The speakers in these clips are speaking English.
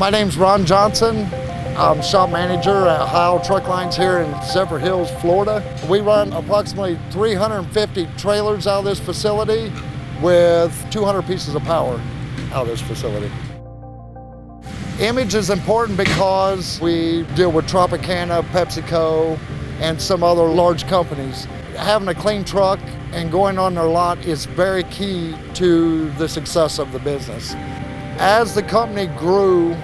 My name's Ron Johnson. I'm shop manager at Heyl Truck Lines here in Zephyrhills, Florida. We run approximately 350 trailers out of this facility with 200 pieces of power out of this facility. Image is important because we deal with Tropicana, PepsiCo, and some other large companies. Having a clean truck and going on their lot is very key to the success of the business. As the company grew,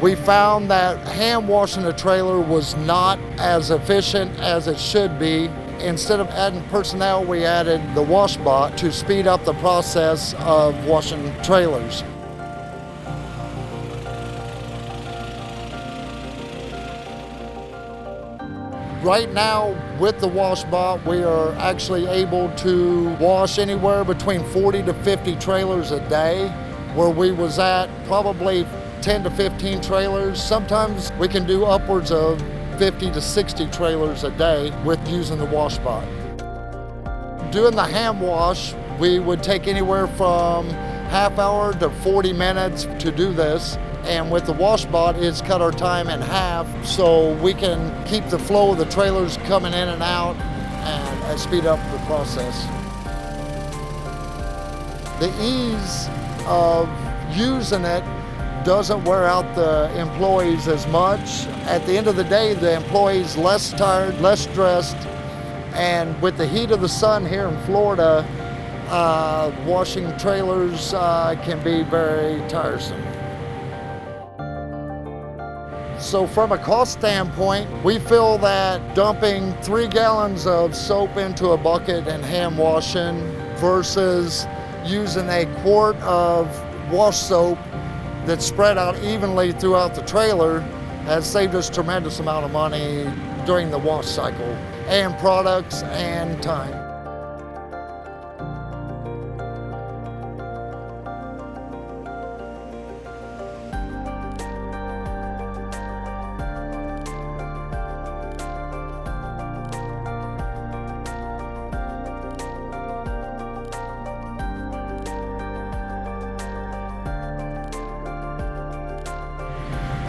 we found that hand washing a trailer was not as efficient as it should be. Instead of adding personnel, we added the Washbot to speed up the process of washing trailers. Right now, with the Washbot, we are actually able to wash anywhere between 40 to 50 trailers a day, where we was at probably 10 to 15 trailers. Sometimes we can do upwards of 50 to 60 trailers a day with using the Washbot. Doing the hand wash, we would take anywhere from half hour to 40 minutes to do this. And with the Washbot, it's cut our time in half, so we can keep the flow of the trailers coming in and out and speed up the process. The ease of using it doesn't wear out the employees as much. At the end of the day, the employees less tired, less stressed, and with the heat of the sun here in Florida, washing trailers can be very tiresome. So from a cost standpoint, we feel that dumping 3 gallons of soap into a bucket and hand washing versus using a quart of wash soap that's spread out evenly throughout the trailer has saved us a tremendous amount of money during the wash cycle, and products and time.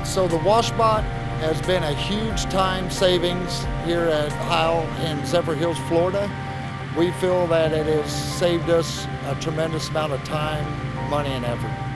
So the Washbot has been a huge time savings here at Heyl in Zephyrhills, Florida. We feel that it has saved us a tremendous amount of time, money, and effort.